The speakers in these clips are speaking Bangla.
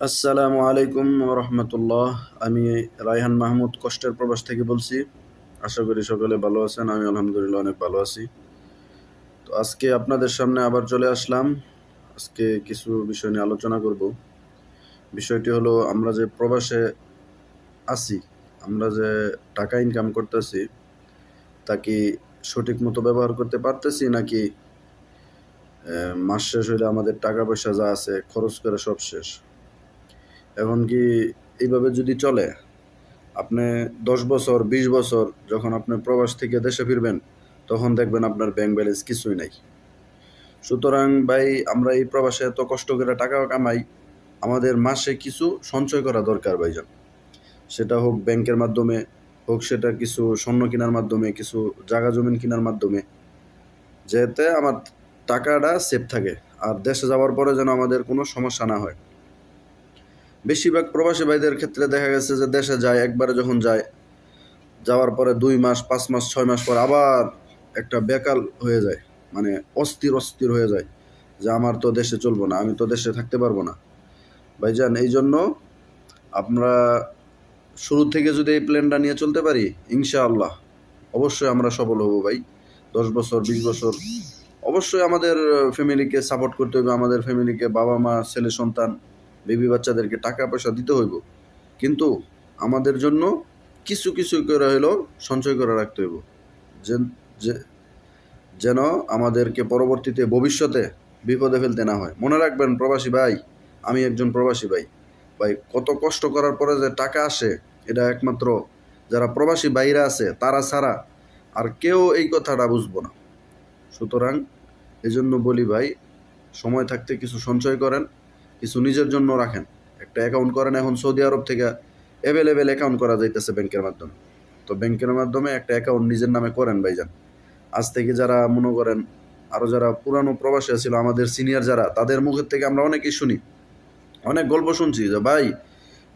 আসসালামু আলাইকুম রহমতুল্লাহ। আমি রায়হান মাহমুদ কষ্টের প্রবাস থেকে বলছি। আশা করি সকলে ভালো আছেন। আমি আলহামদুলিল্লাহ অনেক ভালো আছি। তো আজকে আপনাদের সামনে আবার চলে আসলাম। আজকে কিছু বিষয় নিয়ে আলোচনা করব। বিষয়টি হলো, আমরা যে প্রবাসে আছি, আমরা যে টাকা ইনকাম করতেছি, তা কি সঠিক মতো ব্যবহার করতে পারতেছি, নাকি মাস শেষ হইলে আমাদের টাকা পয়সা যা আছে খরচ করে সব শেষ। এখন কি এইভাবে যদি চলে, আপনি 10 বছর 20 বছর যখন আপনি প্রবাস থেকে দেশে ফিরবেন, তখন দেখবেন আপনার ব্যাংক ব্যালেন্স কিছুই নাই। সুতরাং ভাই, আমরা এই প্রবাসে এত কষ্ট করে টাকা কামাই, আমাদের মাসে কিছু সঞ্চয় করা দরকার ভাইজান। সেটা হোক ব্যাংকের মাধ্যমে, হোক সেটা কিছু স্বর্ণ কেনার মাধ্যমে, কিছু জায়গা জমিন কেনার মাধ্যমে, যাতে আমার টাকাটা সেফ থাকে আর দেশে যাওয়ার পরে যেন আমাদের কোনো সমস্যা না হয়। বেশিরভাগ প্রবাসী ভাইদের ক্ষেত্রে দেখা গেছে যে দেশে যায়, একবারে যখন যায়, যাওয়ার পরে 2 মাস 5 মাস 6 মাস পর আবার একটা বেকাল হয়ে যায়, মানে অস্থির অস্থির হয়ে যায় যে আমার তো দেশে চলবো না, আমি তো দেশে থাকতে পারবো না। ভাইজান, এই জন্য আমরা শুরু থেকে যদি এই প্ল্যানটা নিয়ে চলতে পারি, ইনশাআল্লাহ অবশ্যই আমরা সফল হব ভাই। 10 বছর 20 বছর অবশ্যই আমাদের ফ্যামিলিকে সাপোর্ট করতে হবে, আমাদের ফ্যামিলিকে, বাবা মা ছেলে সন্তান বেবি বাচ্চাদেরকে টাকা পয়সা দিতে হইব, কিন্তু আমাদের জন্য কিছু কিছু করে হলেও সঞ্চয় করে রাখতে হইব, যে- যেন আমাদেরকে পরবর্তীতে ভবিষ্যতে বিপদে ফেলতে না হয়। মনে রাখবেন প্রবাসী ভাই, আমি একজন প্রবাসী ভাই। ভাই, কত কষ্ট করার পরে যে টাকা আসে, এটা একমাত্র যারা প্রবাসী বাইরে আছে তারা ছাড়া আর কেউ এই কথাটা বুঝবো না। সুতরাং এজন্য বলি ভাই, সময় থাকতে কিছু সঞ্চয় করেন, কিছু নিজের জন্য রাখেন, একটা অ্যাকাউন্ট করেন। এখন সৌদি আরব থেকে অ্যাভেলেবেল অ্যাকাউন্ট করা যাইতেছে ব্যাংকের মাধ্যমে। তো ব্যাংকের মাধ্যমে একটা অ্যাকাউন্ট নিজের নামে করেন ভাইজান। আজ থেকে যারা মনে করেন, আরও যারা পুরানো প্রবাসী ছিল, আমাদের সিনিয়র যারা, তাদের মুখের থেকে আমরা অনেকেই শুনি, অনেক গল্প শুনছি যে ভাই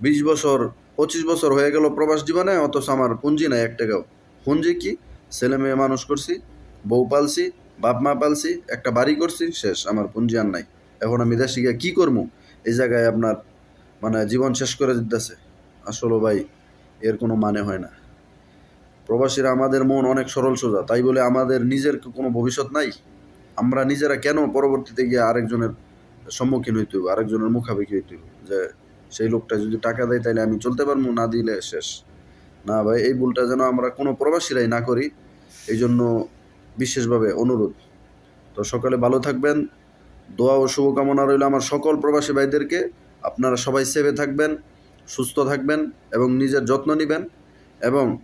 20 বছর 25 বছর হয়ে গেল প্রবাস জীবনে, অথচ আমার পুঁজি নাই 1 টাকাও। পুঁজি কি? ছেলে মেয়ে মানুষ করছি, বউ পালছি, বাপ মা পালছি, একটা বাড়ি করছি, শেষ, আমার পুঁজি আর নাই। এখন আমি দেশে গিয়ে কী করবো? এই জায়গায় আপনার মানে জীবন শেষ করে দিতেছে। আসলে ভাই, এর কোনো মানে হয় না। প্রবাসীরা আমাদের মন অনেক সরল সোজা, তাই বলে আমাদের নিজের কোনো ভবিষ্যৎ নাই? আমরা নিজেরা কেন পরবর্তীতে গিয়ে আরেকজনের সম্মুখীন হইতে হইব, আরেকজনের মুখাপেক্ষি হইতে হইব যে সেই লোকটা যদি টাকা দেয় তাহলে আমি চলতে পারবো, না দিলে শেষ? না ভাই, এই ভুলটা যেন আমরা কোনো প্রবাসীরাই না করি, এই জন্য বিশেষভাবে অনুরোধ। তো সকালে ভালো থাকবেন, দোয়া ও শুভকামনা রইল আমার সকল প্রবাসী ভাইদেরকে। আপনারা সবাই সেভে থাকবেন, সুস্থ থাকবেন এবং নিজের যত্ন নেবেন, এবং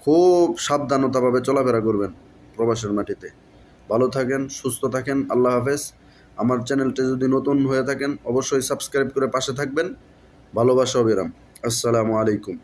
খুব সাবধানতাভাবে চলাফেরা করবেন প্রবাসের মাটিতে। ভালো থাকেন, সুস্থ থাকেন, আল্লাহ হাফেজ। আমার চ্যানেলটি যদি নতুন হয়ে থাকেন, অবশ্যই সাবস্ক্রাইব করে পাশে থাকবেন। ভালোবাসা অবিরাম। আসসালামু আলাইকুম।